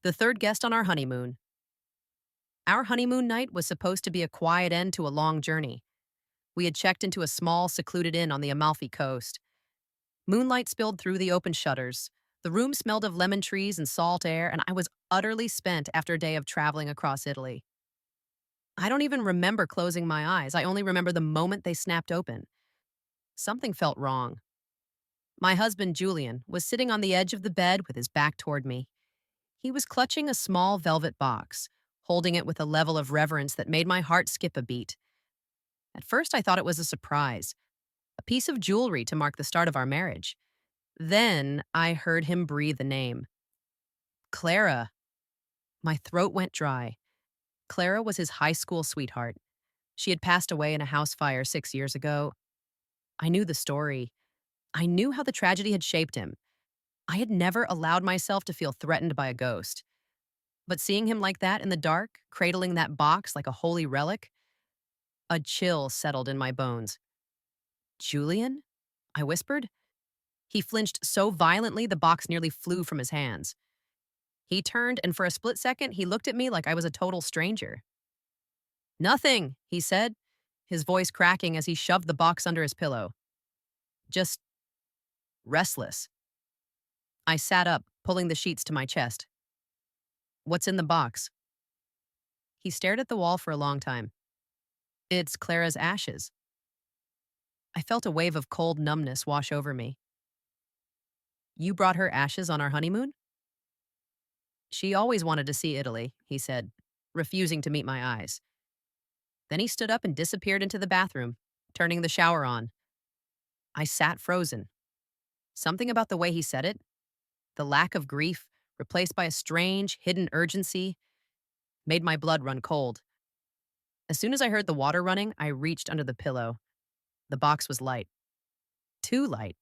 The third guest on our honeymoon. Our honeymoon night was supposed to be a quiet end to a long journey. We had checked into a small, secluded inn on the Amalfi coast. Moonlight spilled through the open shutters. The room smelled of lemon trees and salt air, and I was utterly spent after a day of traveling across Italy. I don't even remember closing my eyes. I only remember the moment they snapped open. Something felt wrong. My husband, Julian, was sitting on the edge of the bed with his back toward me. He was clutching a small velvet box, holding it with a level of reverence that made my heart skip a beat. At first, I thought it was a surprise, a piece of jewelry to mark the start of our marriage. Then I heard him breathe the name. Clara. My throat went dry. Clara was his high school sweetheart. She had passed away in a house fire 6 years ago. I knew the story. I knew how the tragedy had shaped him. I had never allowed myself to feel threatened by a ghost. But seeing him like that in the dark, cradling that box like a holy relic, a chill settled in my bones. Julian? I whispered. He flinched so violently the box nearly flew from his hands. He turned, and for a split second, he looked at me like I was a total stranger. Nothing, he said, his voice cracking as he shoved the box under his pillow. Just restless. I sat up, pulling the sheets to my chest. What's in the box? He stared at the wall for a long time. It's Clara's ashes. I felt a wave of cold numbness wash over me. You brought her ashes on our honeymoon? She always wanted to see Italy, he said, refusing to meet my eyes. Then he stood up and disappeared into the bathroom, turning the shower on. I sat frozen. Something about the way he said it, the lack of grief replaced by a strange, hidden urgency, made my blood run cold. As soon as I heard the water running, I reached under the pillow. The box was light. Too light.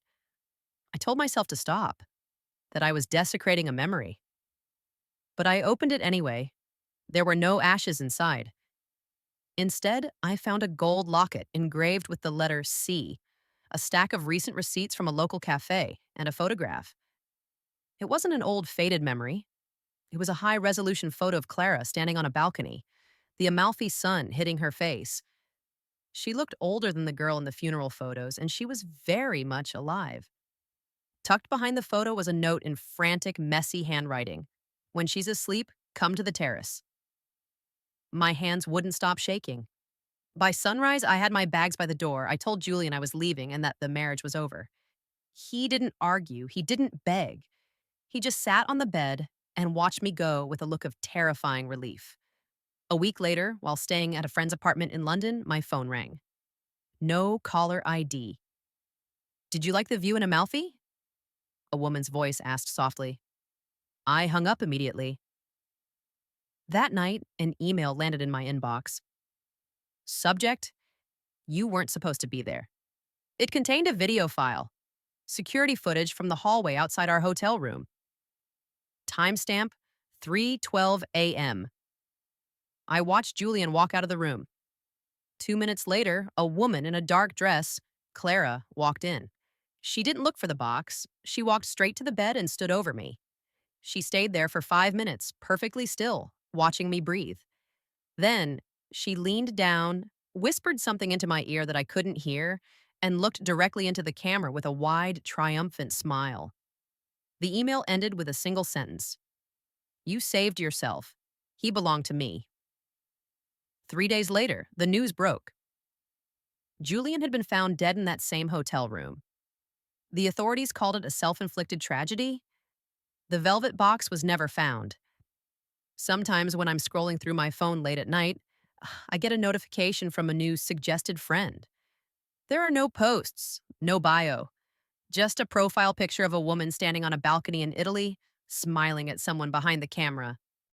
I told myself to stop, that I was desecrating a memory. But I opened it anyway. There were no ashes inside. Instead, I found a gold locket engraved with the letter C, a stack of recent receipts from a local cafe, and a photograph. It wasn't an old, faded memory. It was a high-resolution photo of Clara standing on a balcony, the Amalfi sun hitting her face. She looked older than the girl in the funeral photos, and she was very much alive. Tucked behind the photo was a note in frantic, messy handwriting. When she's asleep, come to the terrace. My hands wouldn't stop shaking. By sunrise, I had my bags by the door. I told Julian I was leaving and that the marriage was over. He didn't argue. He didn't beg. He just sat on the bed and watched me go with a look of terrifying relief. A week later, while staying at a friend's apartment in London, my phone rang. No caller ID. Did you like the view in Amalfi? A woman's voice asked softly. I hung up immediately. That night, an email landed in my inbox. Subject: You weren't supposed to be there. It contained a video file, security footage from the hallway outside our hotel room. Timestamp: 3:12 a.m. I watched Julian walk out of the room. 2 minutes later, a woman in a dark dress, Clara, walked in. She didn't look for the box. She walked straight to the bed and stood over me. She stayed there for 5 minutes, perfectly still, watching me breathe. Then, she leaned down, whispered something into my ear that I couldn't hear, and looked directly into the camera with a wide, triumphant smile. The email ended with a single sentence. You saved yourself. He belonged to me. 3 days later, the news broke. Julian had been found dead in that same hotel room. The authorities called it a self-inflicted tragedy. The velvet box was never found. Sometimes when I'm scrolling through my phone late at night, I get a notification from a new suggested friend. There are no posts, no bio, just a profile picture of a woman standing on a balcony in Italy, smiling at someone behind the camera.